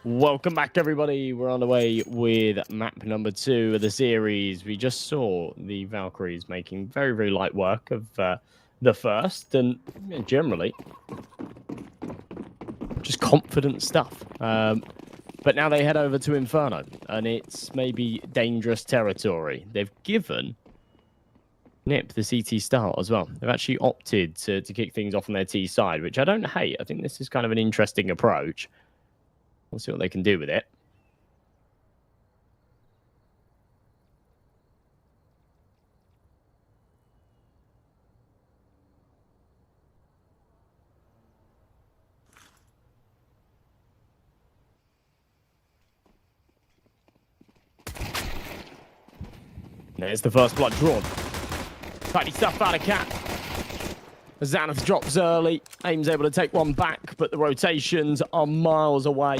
Welcome back, everybody. We're on the way with map number 2 of the series. We just saw the Valkyries making very, very light work of the first, and generally just confident stuff. But now they head over to Inferno, and it's maybe dangerous territory. They've given Nip the CT start as well. They've actually opted to kick things off on their T side, which I don't hate. I think this is kind of an interesting approach. We'll see what they can do with it. There's the first blood drawn. Tidy stuff out of Cat. Xanath drops early. Aim's able to take one back, but the rotations are miles away.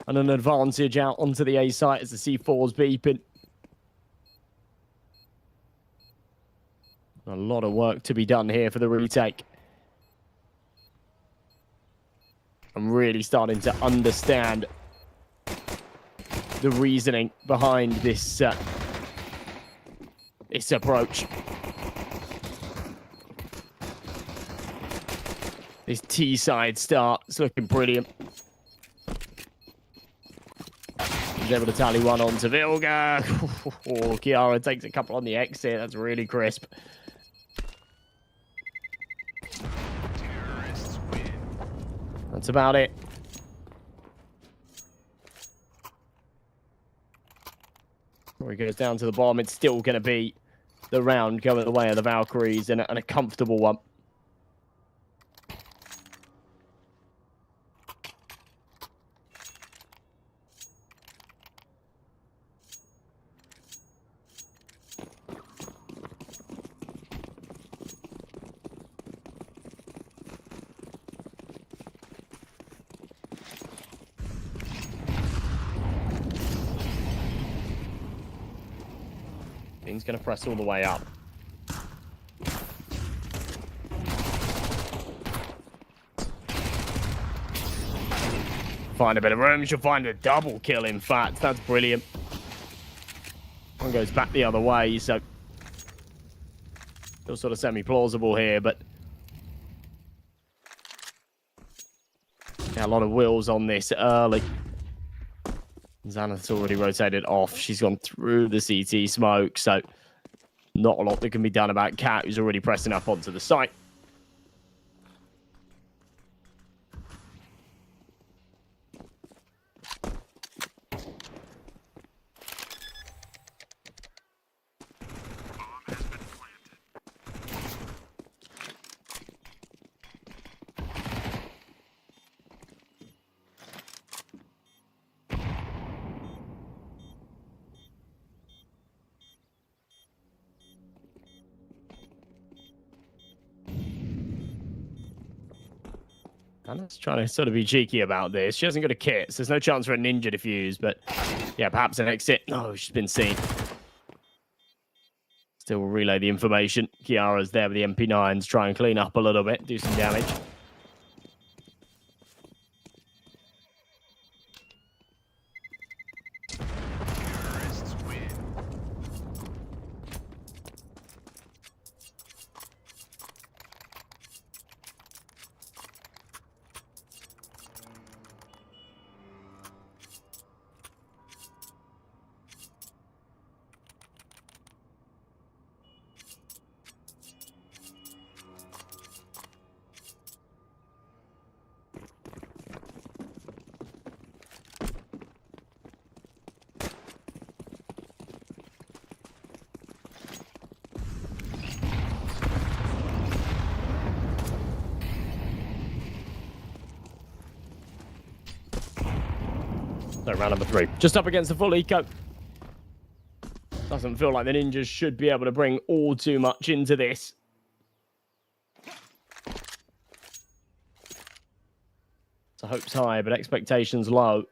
And an advantage out onto the A site as the C4's beeping. A lot of work to be done here for the retake. I'm really starting to understand the reasoning behind this this approach. This T-side start is looking brilliant. He's able to tally one onto Vilga. Oh, Kiara takes a couple on the exit. That's really crisp. That's about it. Before he goes down to the bomb, it's still going to be the round going the way of the Valkyries and a comfortable one. He's going to press all the way up. Find a bit of room. She'll find a double kill, in fact. That's brilliant. One goes back the other way, so still sort of semi-plausible here, but yeah, a lot of wills on this early. Xanath's already rotated off. She's gone through the CT smoke, so not a lot that can be done about Cat, who's already pressing up onto the site. Anna's trying to sort of be cheeky about this. She hasn't got a kit, so there's no chance for a ninja defuse, but yeah, perhaps an exit. No, she's been seen. Still will relay the information. Kiara's there with the MP9s, try and clean up a little bit, do some damage. So round number 3. Just up against the full eco. Doesn't feel like the ninjas should be able to bring all too much into this. So hopes high, but expectations low.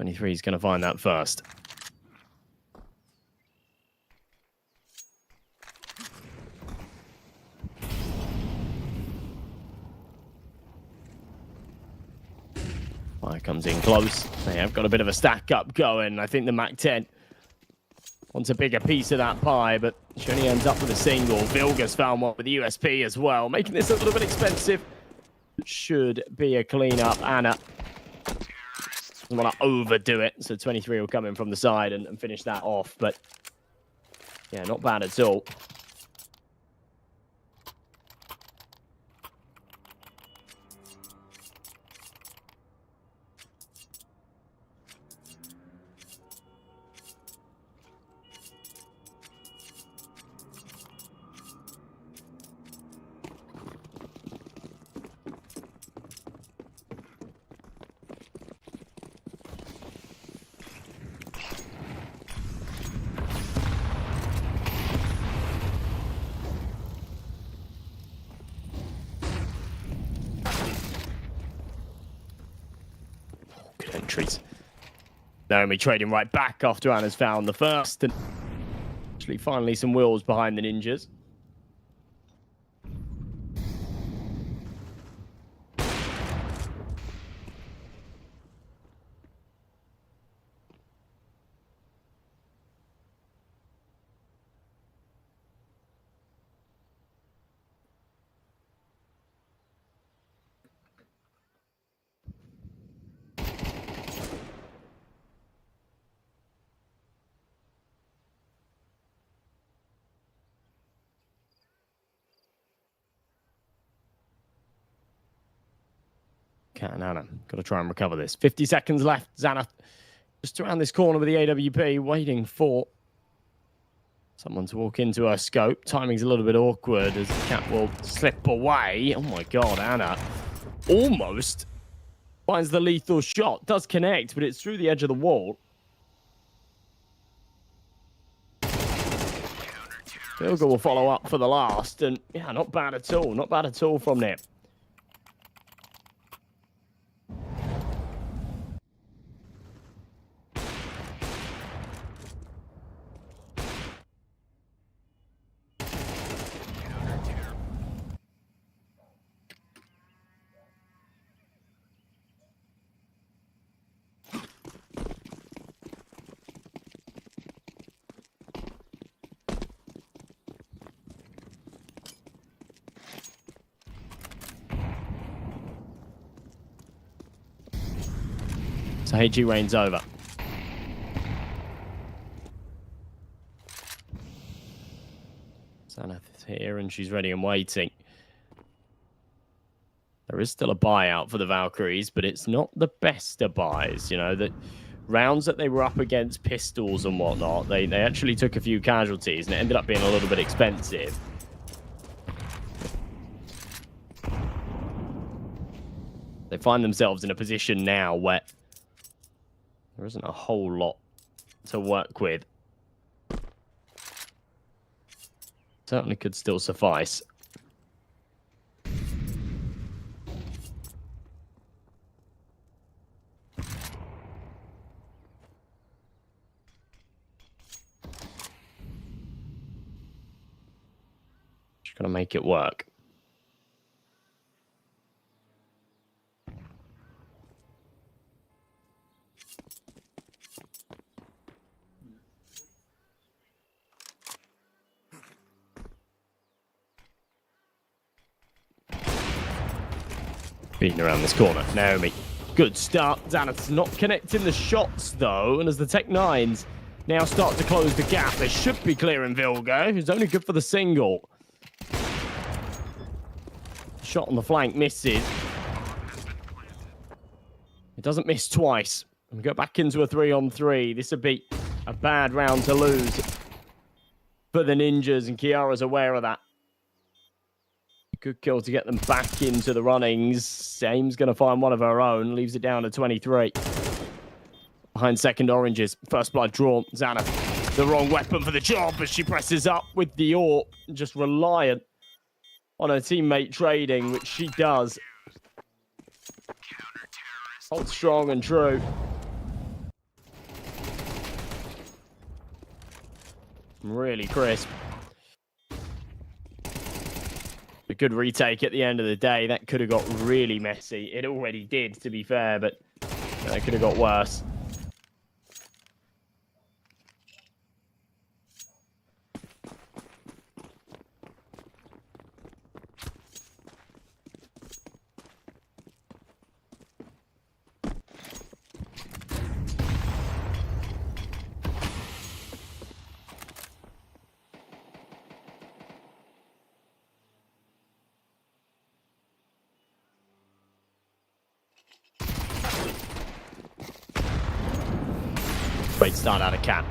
He's going to find that first. Fire comes in close. They have got a bit of a stack up going. I think the MAC-10 wants a bigger piece of that pie, but she only ends up with a single. Vilga's found one with the USP as well, making this a little bit expensive. Should be a clean-up. Anna doesn't want to overdo it, so 23 will come in from the side and finish that off. But yeah, not bad at all. Entries. Naomi trading right back after Anna's found the first, and actually finally some wheels behind the ninjas. Cat and Anna got to try and recover this. 50 seconds left. Xana just around this corner with the AWP, waiting for someone to walk into her scope. Timing's a little bit awkward as the Cat will slip away. Oh my god, Anna almost finds the lethal shot. Does connect, but it's through the edge of the wall. Vilga will follow up for the last, and yeah, not bad at all. Not bad at all from Nip. So HG reigns over. Xanath is here and she's ready and waiting. There is still a buyout for the Valkyries, but it's not the best of buys. You know, the rounds that they were up against pistols and whatnot, they actually took a few casualties and it ended up being a little bit expensive. They find themselves in a position now where there isn't a whole lot to work with. Certainly could still suffice. Just gonna make it work. Beating around this corner. Naomi, good start. Xanath's not connecting the shots, though. And as the Tech-9s now start to close the gap, they should be clearing Vilga, who's only good for the single. Shot on the flank misses. It doesn't miss twice. And we go back into a 3-on-3. This would be a bad round to lose for the ninjas, and Kiara's aware of that. Good kill to get them back into the runnings. Aim's going to find one of her own. Leaves it down to 23. Behind second oranges. First blood drawn. Xana, the wrong weapon for the job as she presses up with the AWP. Just reliant on her teammate trading, which she does. Hold strong and true. Really crisp. A good retake at the end of the day. That could have got really messy. It already did, to be fair, but That could have got worse. Great start out of camp.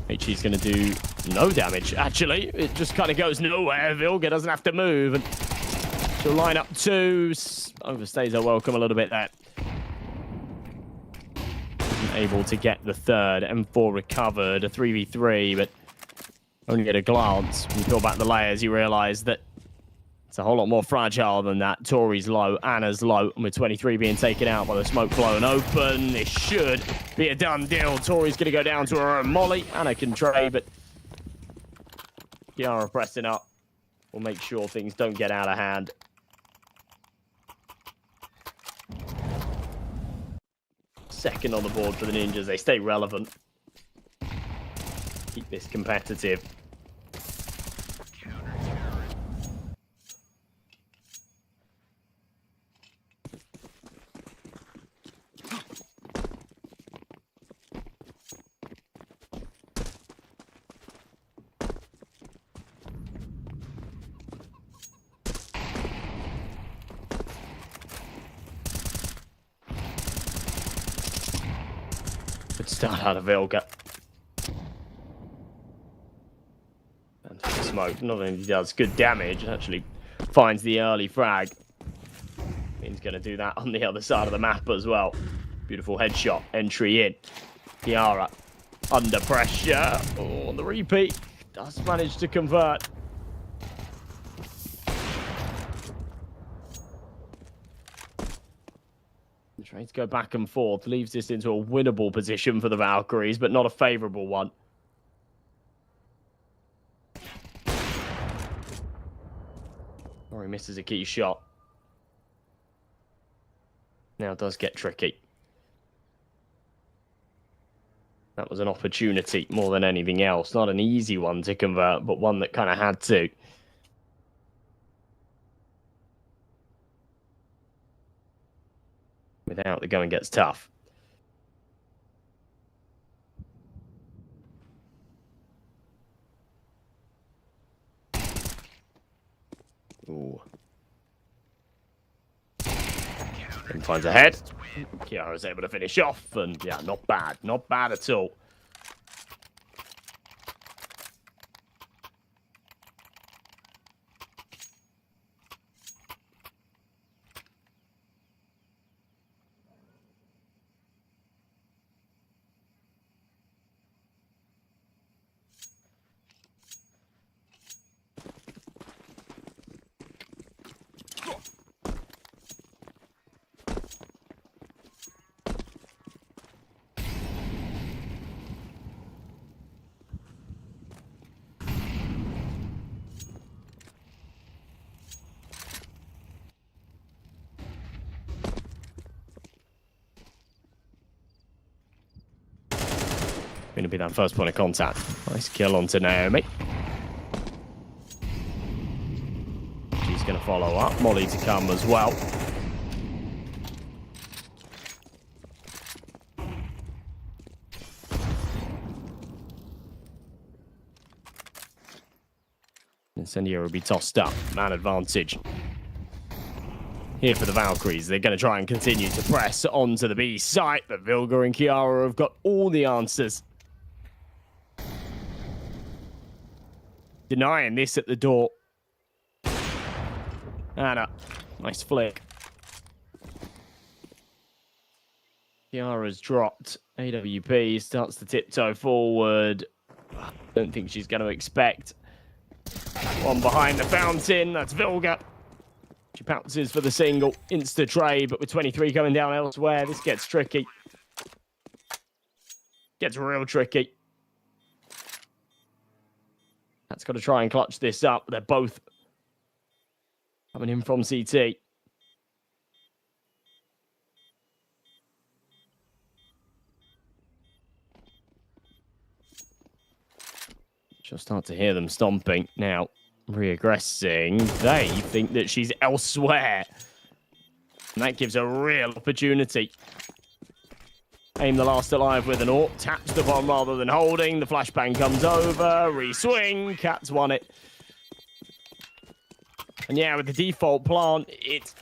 HE's going to do no damage, actually. It just kind of goes nowhere. Vilga doesn't have to move. And she'll line up two. Overstays her welcome a little bit there. Isn't able to get the third. M4 recovered. A 3v3, but only at a glance. When you peel back the layers, you realise that it's a whole lot more fragile than that. Tori's low, Anna's low, and with 23 being taken out by the smoke blowing open, this should be a done deal. Tori's going to go down to her own molly. Anna can trade, but Kiara pressing up will make sure things don't get out of hand. Second on the board for the Ninjas. They stay relevant. Keep this competitive. Good start out of Vilga. And for the smoke, not only does good damage, actually finds the early frag. He's going to do that on the other side of the map as well. Beautiful headshot, entry in. Kiara under pressure. Oh, the repeat does manage to convert. Trying to go back and forth, leaves this into a winnable position for the Valkyries, but not a favourable one. Or he misses a key shot. Now it does get tricky. That was an opportunity more than anything else. Not an easy one to convert, but one that kind of had to. Without, the going gets tough. Ooh. And finds a head. Kiara's able to finish off, and yeah, not bad. Not bad at all. Going to be that first point of contact. Nice kill onto Naomi. She's going to follow up. Molly to come as well. Incendiary will be tossed up. Man advantage. Here for the Valkyries. They're going to try and continue to press onto the B site, but Vilga and Kiara have got all the answers. Denying this at the door. Anna, nice flick. Kiara's dropped. AWP starts to tiptoe forward. Don't think she's going to expect one behind the fountain. That's Vilga. She pounces for the single. Insta trade, but with 23 coming down elsewhere, this gets tricky. Gets real tricky. That's got to try and clutch this up. They're both coming in from CT. She'll start to hear them stomping. Now, reaggressing. They think that she's elsewhere. And that gives a real opportunity. Aim the last alive with an AWP. Taps the bomb rather than holding. The flashbang comes over. Re-swing. Cat's won it. And yeah, with the default plant, it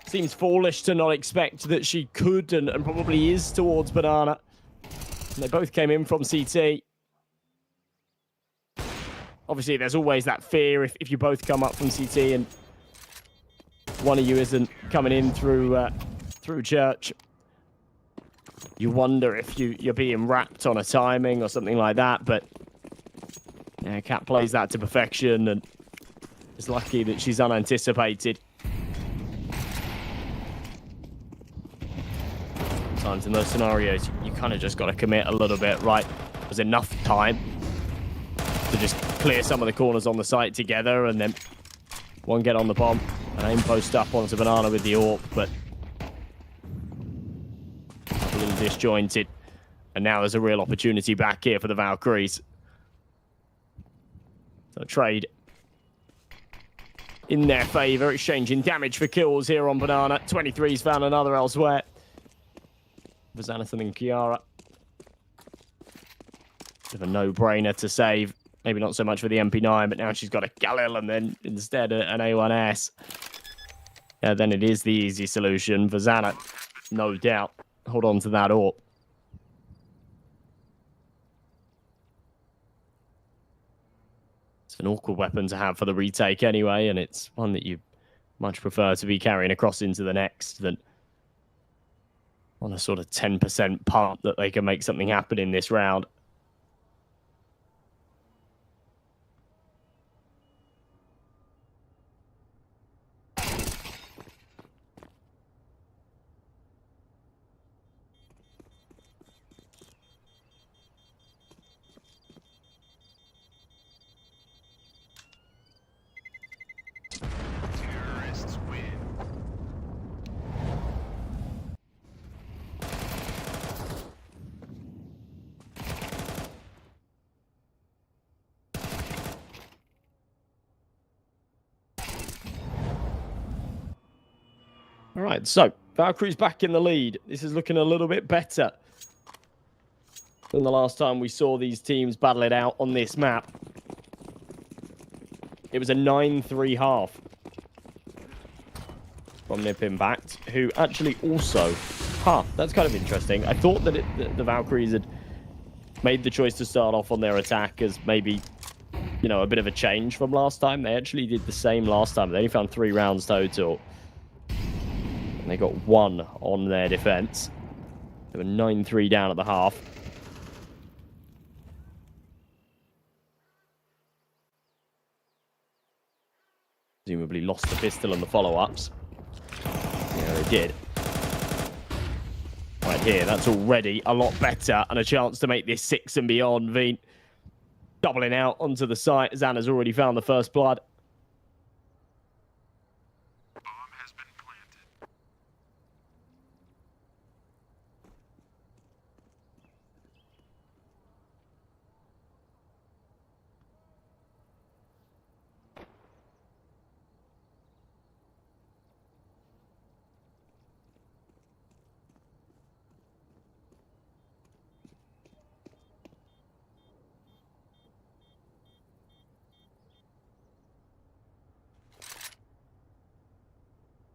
seems foolish to not expect that she could and probably is towards Banana. And they both came in from CT. Obviously, there's always that fear if you both come up from CT and one of you isn't coming in through church. You wonder if you're being wrapped on a timing or something like that. But yeah, Cat plays that to perfection and is lucky that she's unanticipated. Sometimes in those scenarios, you kind of just got to commit a little bit, right? There's enough time to just clear some of the corners on the site together and then one get on the bomb and aim post up onto Banana with the AWP, but a little disjointed. And now there's a real opportunity back here for the Valkyries. So trade in their favor, exchanging damage for kills here on Banana. 23's found another elsewhere. For Xanathan and Kiara. Bit of a no-brainer to save. Maybe not so much for the MP9, but now she's got a Galil and then instead an A1S. Yeah, then it is the easy solution for Xana. No doubt. Hold on to that AWP. It's an awkward weapon to have for the retake anyway, and it's one that you much prefer to be carrying across into the next than on a sort of 10% part that they can make something happen in this round. All right, so Valkyrie's back in the lead. This is looking a little bit better than the last time we saw these teams battle it out on this map. It was a 9-3 half from Nip Impact, who actually also... that's kind of interesting. I thought that the Valkyries had made the choice to start off on their attack as maybe, you know, a bit of a change from last time. They actually did the same last time. They only found 3 rounds total. And they got 1 on their defense. They were 9-3 down at the half. Presumably lost the pistol and the follow-ups. Yeah, they did. Right here, that's already a lot better and a chance to make this 6 and beyond. Veen doubling out onto the site. Xana's already found the first blood.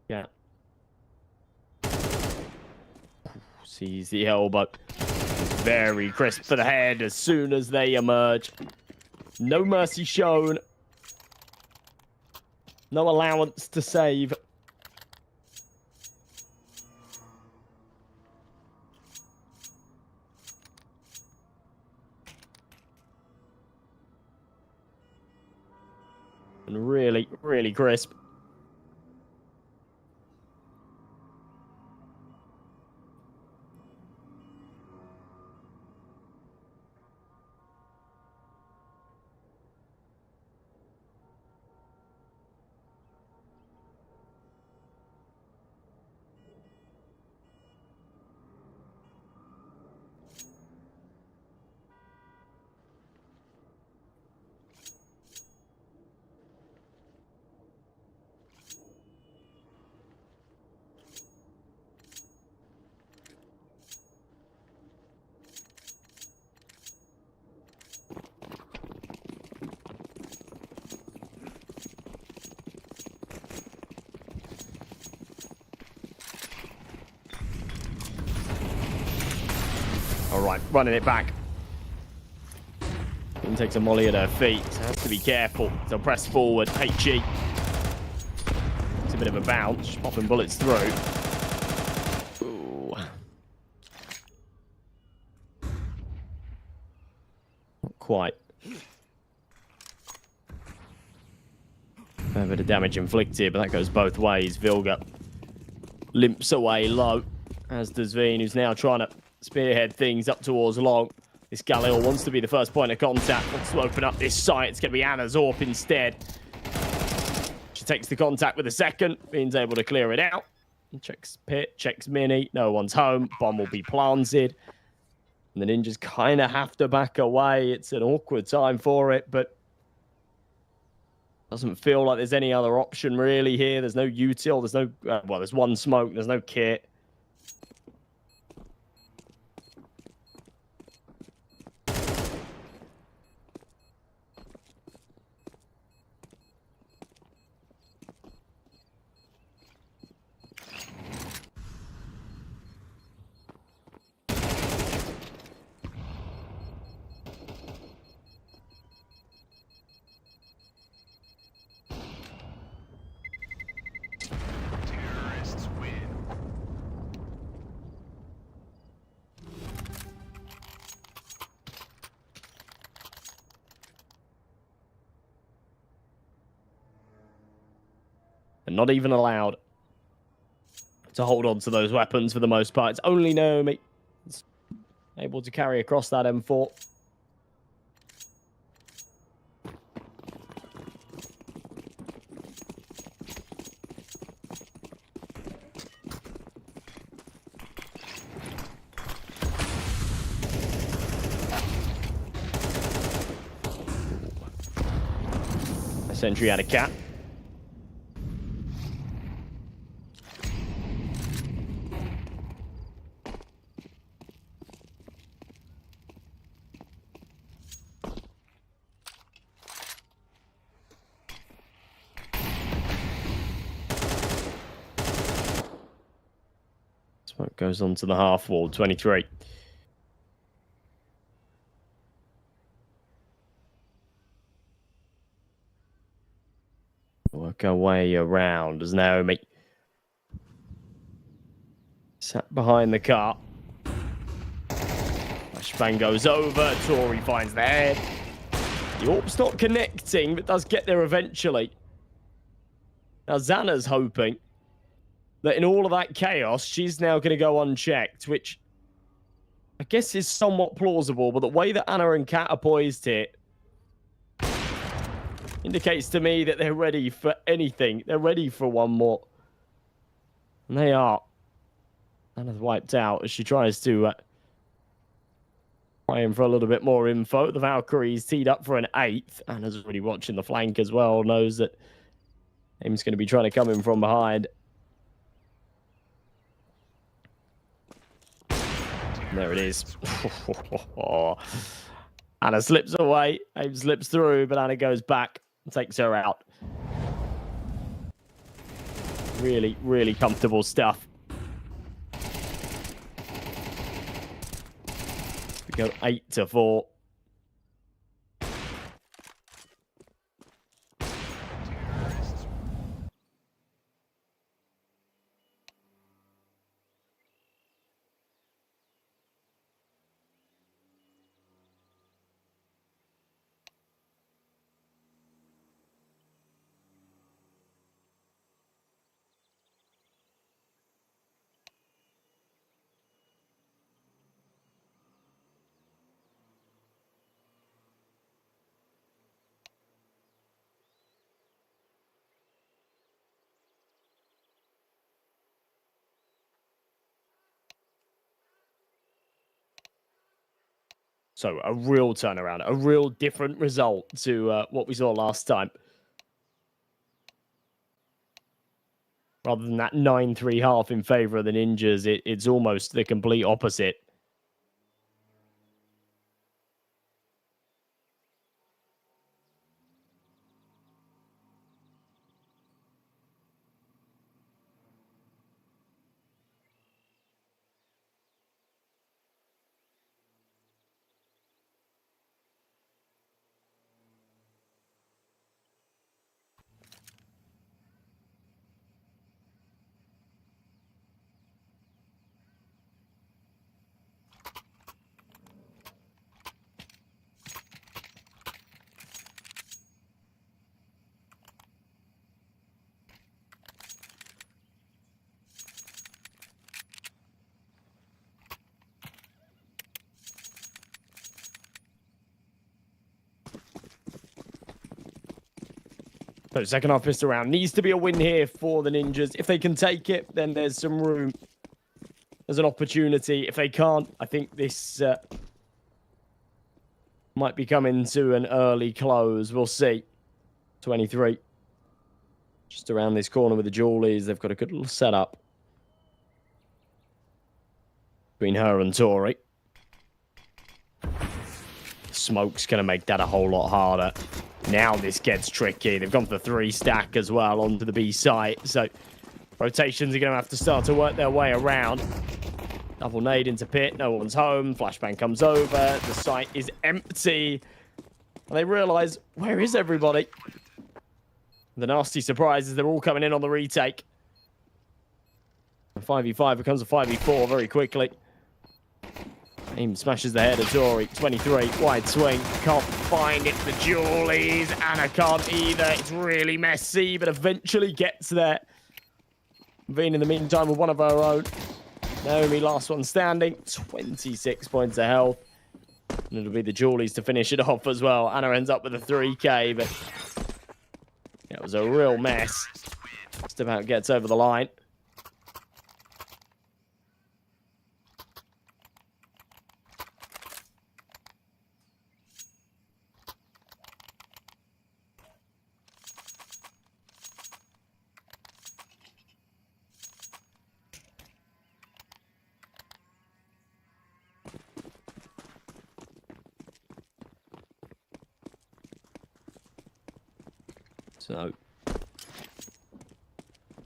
Yeah. Sees the elbow. Very crisp for the head as soon as they emerge. No mercy shown. No allowance to save. And really, really crisp. All right, running it back. And takes a molly at her feet. Has to be careful. So press forward. HG. It's a bit of a bounce. Popping bullets through. Ooh. Not quite. A bit of damage inflicted, but that goes both ways. Vilga limps away low, as does Veen, who's now trying to spearhead things up towards long. This Galil wants to be the first point of contact, wants to open up this site. It's going to be Anna Zorp instead. She takes the contact with a second. Veen's able to clear it out. Checks pit, checks mini. No one's home. Bomb will be planted. And the ninjas kind of have to back away. It's an awkward time for it, but doesn't feel like there's any other option really here. There's no util. There's no... well, there's one smoke. There's no kit. And not even allowed to hold on to those weapons for the most part. It's only Naomi that's able to carry across that M4. A sentry had a cat. Smoke goes onto the half wall, 23. Work our way around as Naomi sat behind the car. Flashbang goes over. Tori finds the head. The AWP's not connecting, but does get there eventually. Now, Xana's hoping that in all of that chaos, she's now going to go unchecked, which I guess is somewhat plausible, but the way that Anna and Kat are poised here indicates to me that they're ready for anything. They're ready for one more. And they are. Anna's wiped out as she tries to try in for a little bit more info. The Valkyries teed up for an 8th. Anna's already watching the flank as well. Knows that Aim's going to be trying to come in from behind. There it is. Anna slips away. Aim slips through, but Anna goes back and takes her out. Really, really comfortable stuff. We go 8-4. So a real turnaround, a real different result to what we saw last time. Rather than that 9-3 half in favour of the Ninjas, it's almost the complete opposite. So second half pistol round needs to be a win here for the Ninjas. If they can take it, then there's some room. There's an opportunity. If they can't, I think this might be coming to an early close. We'll see. 23. Just around this corner with the Jawlies. They've got a good little setup between her and Tori. Smoke's going to make that a whole lot harder. Now this gets tricky. They've gone for the 3 stack as well onto the B site. So rotations are going to have to start to work their way around. Double nade into pit. No one's home. Flashbang comes over. The site is empty. And they realise, where is everybody? The nasty surprise is they're all coming in on the retake. A 5v5 becomes a 5v4 very quickly. Aim smashes the head of Tori. 23, wide swing. Can't find it. The Jawlies. Anna can't either. It's really messy, but eventually gets there. Veen in the meantime with one of her own. Naomi, last one standing. 26 points of health. And it'll be the Jawlies to finish it off as well. Anna ends up with a 3k, but it was a real mess. Just about gets over the line. So,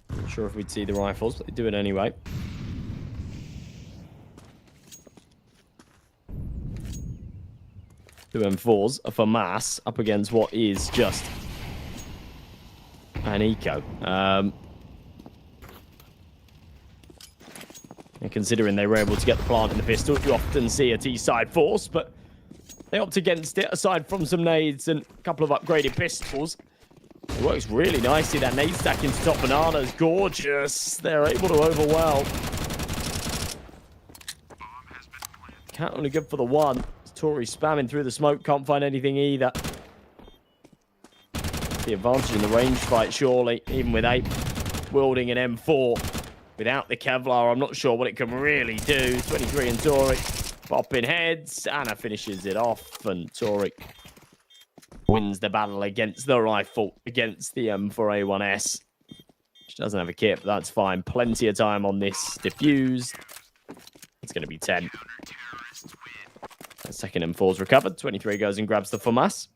not sure if we'd see the rifles, but they do it anyway. Two M4s are for mass up against what is just an eco. And considering they were able to get the plant in the pistol, you often see a T-side force, but they opt against it aside from some nades and a couple of upgraded pistols. It works really nicely. That nade stack into top banana is gorgeous. They're able to overwhelm. Cat only good for the one. Tori spamming through the smoke. Can't find anything either. The advantage in the range fight, surely. Even with 8 wielding an M4. Without the Kevlar, I'm not sure what it can really do. 23 and Tori popping heads. Anna finishes it off. And Tori wins the battle against the rifle, against the M4A1S. She doesn't have a kit, but that's fine. Plenty of time on this diffused. It's going to be 10. The second M4's recovered. 23 goes and grabs the FAMAS.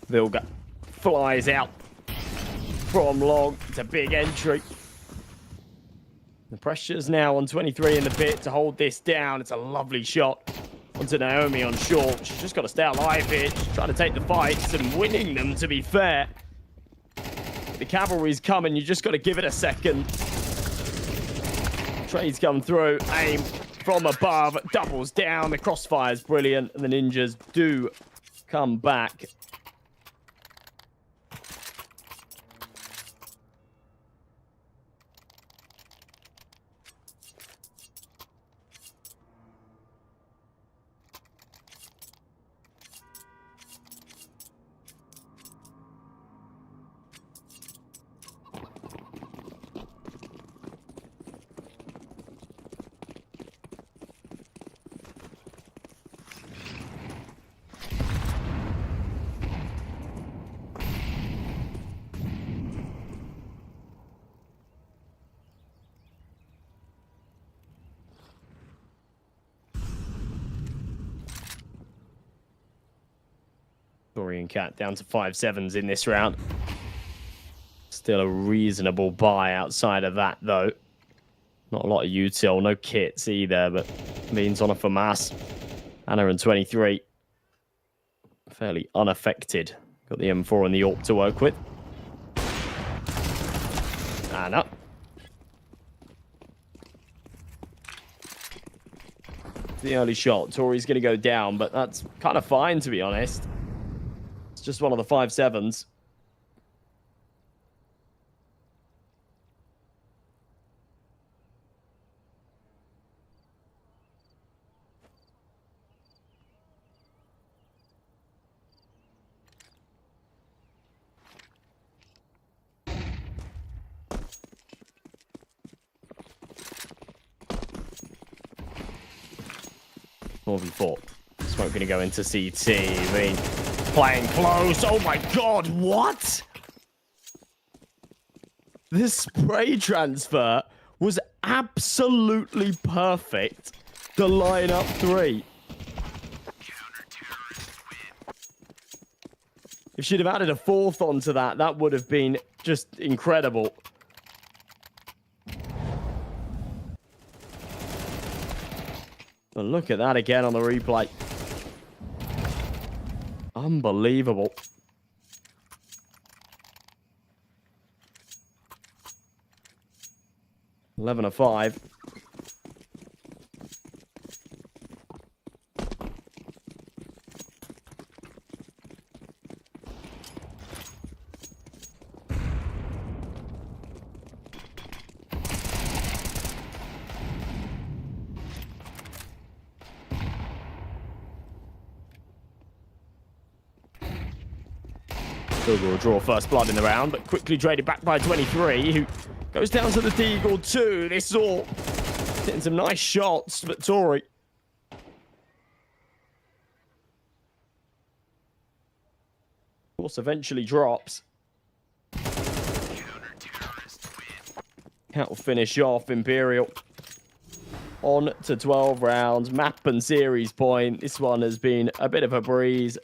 Vilga flies out from long. It's a big entry. The pressure's now on 23 in the pit to hold this down. It's a lovely shot onto Naomi on short. She's just got to stay alive here. She's trying to take the fights and winning them, to be fair. The cavalry's coming. You just got to give it a second. Trades come through. Aim from above. Doubles down. The crossfire's brilliant. And the Ninjas do come back. Dorian Cat down to 5-7s in this round. Still a reasonable buy outside of that, though. Not a lot of util, no kits either, but means on a FAMAS. Anna and 23. Fairly unaffected. Got the M4 and the AWP to work with. And up. The early shot. Tori's going to go down, but that's kind of fine, to be honest. It's just one of the 5-7s. Four. Smoke going to go into CT. I mean, playing close. Oh my god, what? This spray transfer was absolutely perfect. The lineup 3. If she'd have added a 4th onto that, that would have been just incredible. But look at that again on the replay. Unbelievable. Eleven of 5. Eagle will draw first blood in the round, but quickly traded back by 23, who goes down to the Deagle 2. This all getting some nice shots, but Tori. Of course, eventually drops. Cat will finish off Imperial. On to 12 rounds, map and series point. This one has been a bit of a breeze.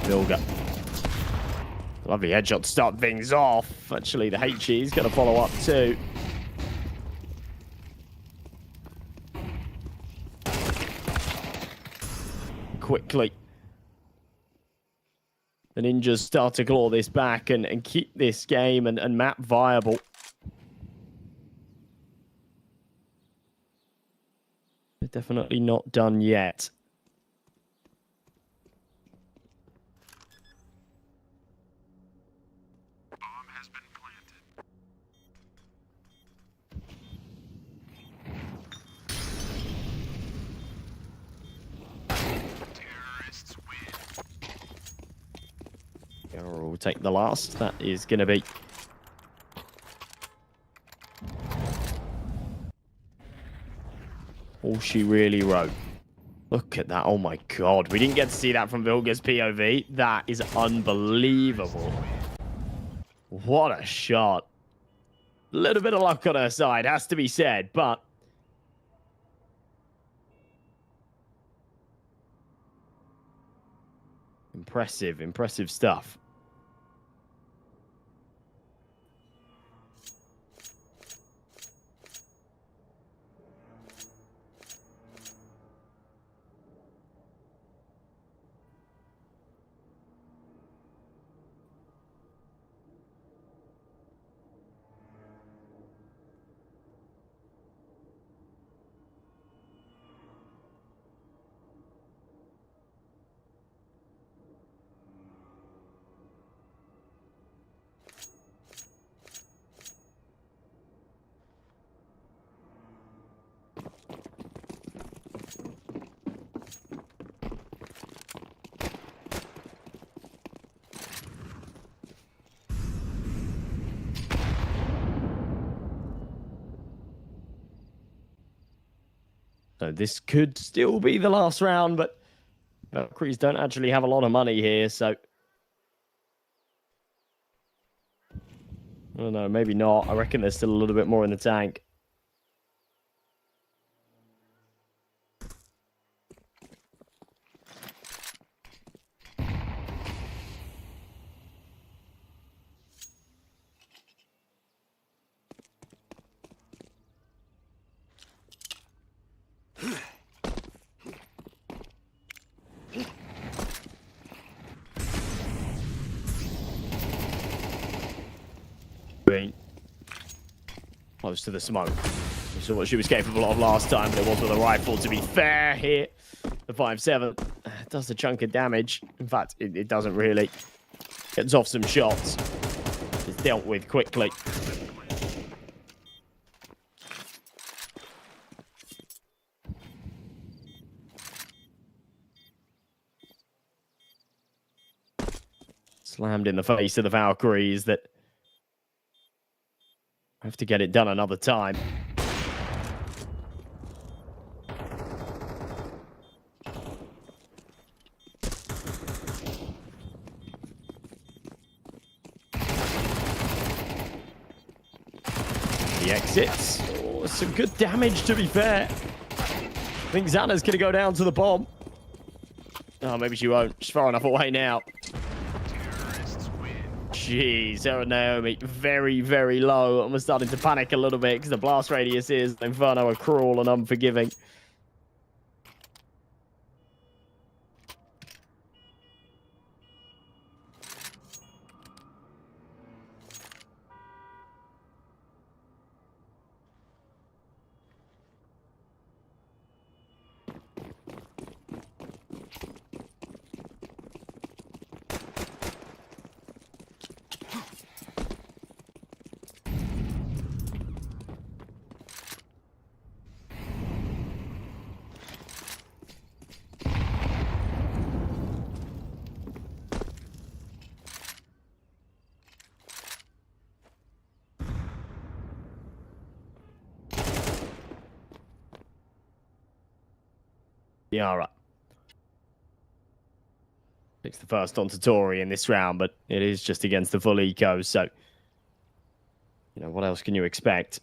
Vilga. Lovely headshot to start things off. Actually, the HE is going to follow up too. Quickly. The Ninjas start to claw this back and keep this game and map viable. They're definitely not done yet. We'll take the last. That is going to be all she really wrote. Look at that. Oh my god. We didn't get to see that from Vilga's POV. That is unbelievable. What a shot. A little bit of luck on her side, has to be said, but impressive stuff. So this could still be the last round, but Valkyries don't actually have a lot of money here, so I don't know, maybe not. I reckon there's still a little bit more in the tank. Close to the smoke. We saw what she was capable of last time, but it was with a rifle, to be fair here. The 5.7 does a chunk of damage. In fact, it doesn't really. Gets off some shots. It's dealt with quickly. Slammed in the face of the Valkyries that have to get it done another time. The exits. Oh, some good damage, to be fair. I think Xana's going to go down to the bomb. Oh, maybe she won't. She's far enough away now. Jeez, Naomi, very, very low. And we're starting to panic a little bit because the blast radius is Inferno are cruel and unforgiving. Yeah, all right. It's the first onto Tori in this round, but it is just against the full eco, so you know, what else can you expect?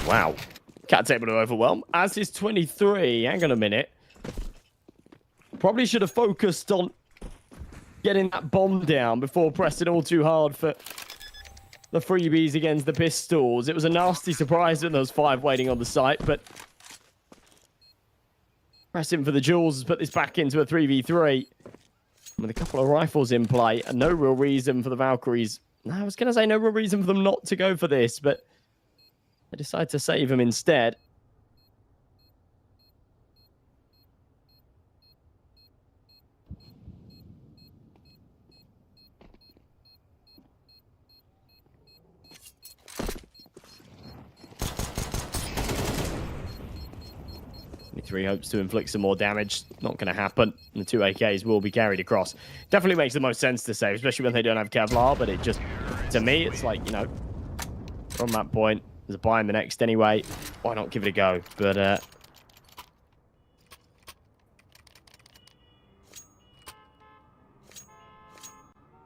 Wow. Cat's able to overwhelm. As is 23. Hang on a minute. Probably should have focused on getting that bomb down before pressing all too hard for the freebies against the pistols. It was a nasty surprise when there was 5 waiting on the site, but pressing for the jewels has put this back into a 3v3. With a couple of rifles in play and no real reason for the Valkyries. I was going to say no real reason for them not to go for this, but they decide to save him instead. Three hopes to inflict some more damage. Not going to happen. The 2 AKs will be carried across. Definitely makes the most sense to save, especially when they don't have Kevlar, but it just, to me, it's like, you know, from that point, there's a buy in the next anyway. Why not give it a go? But,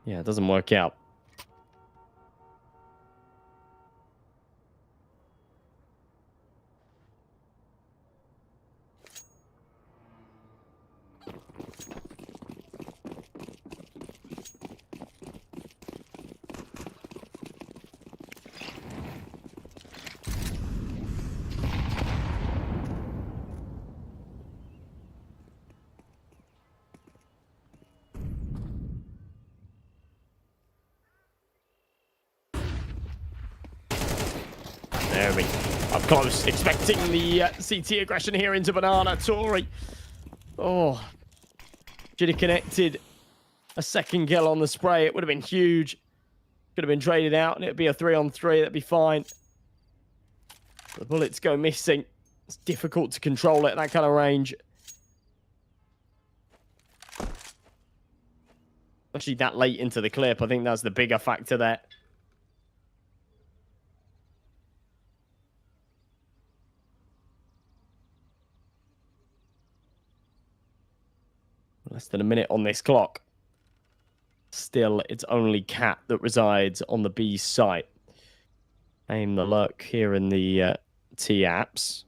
yeah, it doesn't work out. There we go. Up close, expecting the CT aggression here into Banana. Tori. Oh, should have connected a second kill on the spray. It would have been huge. Could have been traded out, and it'd be a 3-on-3. That'd be fine. The bullets go missing. It's difficult to control it at that kind of range. Actually, that late into the clip, I think that's the bigger factor there. Less than a minute on this clock. Still, it's only Cat that resides on the B site. Aim the lurk here in the T apps.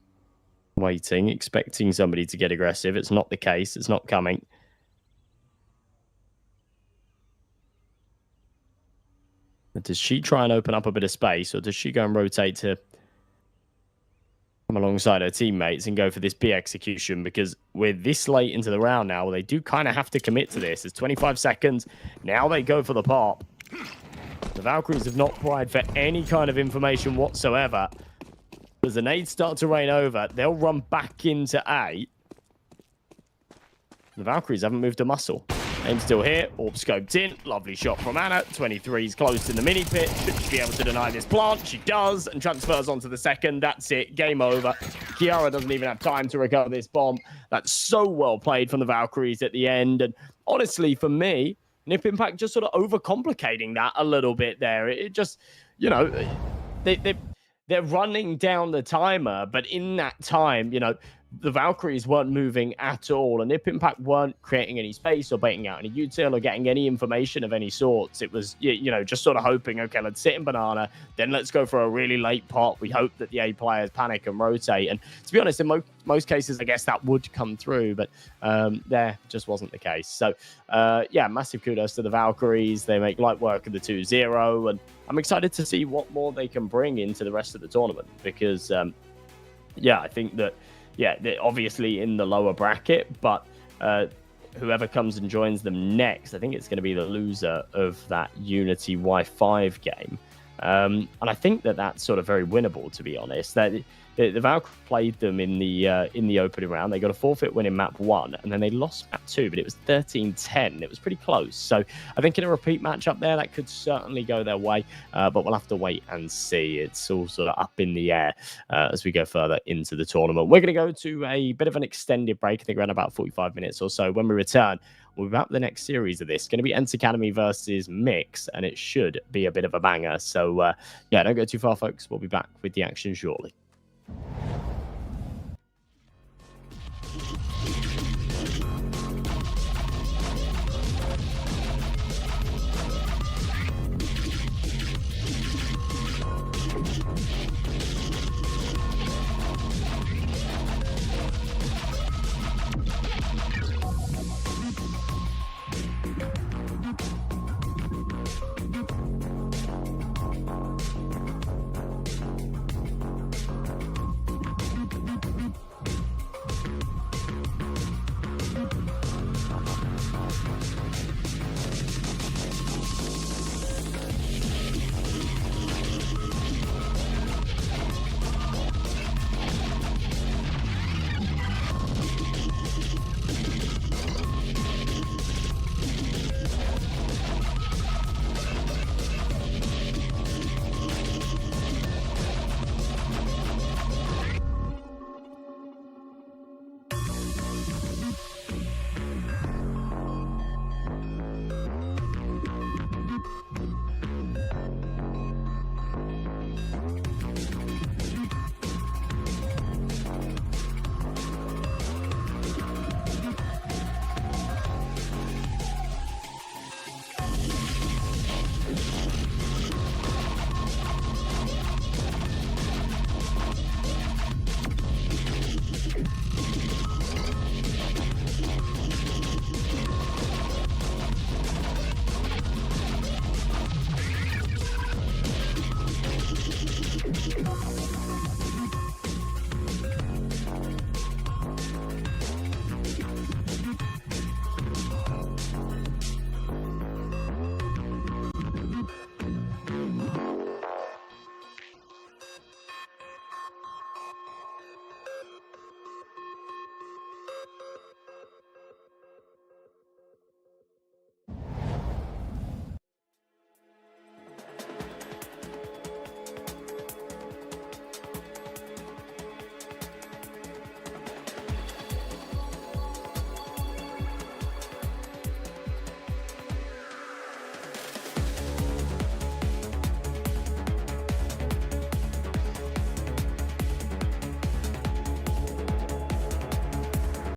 Waiting, expecting somebody to get aggressive. It's not the case. It's not coming. But does she try and open up a bit of space, or does she go and rotate to come alongside her teammates and go for this B execution? Because we're this late into the round now, they do kind of have to commit to this. It's 25 seconds. Now they go for the pop. The Valkyries have not pried for any kind of information whatsoever. As the nades start to rain over, they'll run back into A. The Valkyries haven't moved a muscle. Aim still here. Orb scoped in. Lovely shot from Anna. 23's close in the mini pit. Should she be able to deny this plant? She does, and transfers onto the second. That's it. Game over. Kiara doesn't even have time to recover this bomb. That's so well played from the Valkyries at the end. And honestly, for me, Nip Impact just sort of overcomplicating that a little bit there. It just, you know, they're running down the timer, but in that time, you know, the Valkyries weren't moving at all, and Nip Impact weren't creating any space or baiting out any util or getting any information of any sorts. It was, you know, just sort of hoping, okay, let's sit in Banana, then let's go for a really late pot. We hope that the A players panic and rotate. And to be honest, in most cases, I guess that would come through, but there just wasn't the case. So, yeah, massive kudos to the Valkyries. They make light work of the 2-0, and I'm excited to see what more they can bring into the rest of the tournament because, yeah, I think that, yeah, they're obviously in the lower bracket, but whoever comes and joins them next, I think it's going to be the loser of that Unity Y5 game. And I think that that's sort of very winnable, to be honest. The Valkyrie played them in the opening round. They got a forfeit win in map 1, and then they lost map 2, but it was 13-10. It was pretty close. So I think in a repeat matchup there, that could certainly go their way, but we'll have to wait and see. It's all sort of up in the air as we go further into the tournament. We're going to go to a bit of an extended break, I think around about 45 minutes or so. When we return, we'll wrap the next series of this. It's going to be Ent Academy versus Mix, and it should be a bit of a banger. So, yeah, don't go too far, folks. We'll be back with the action shortly.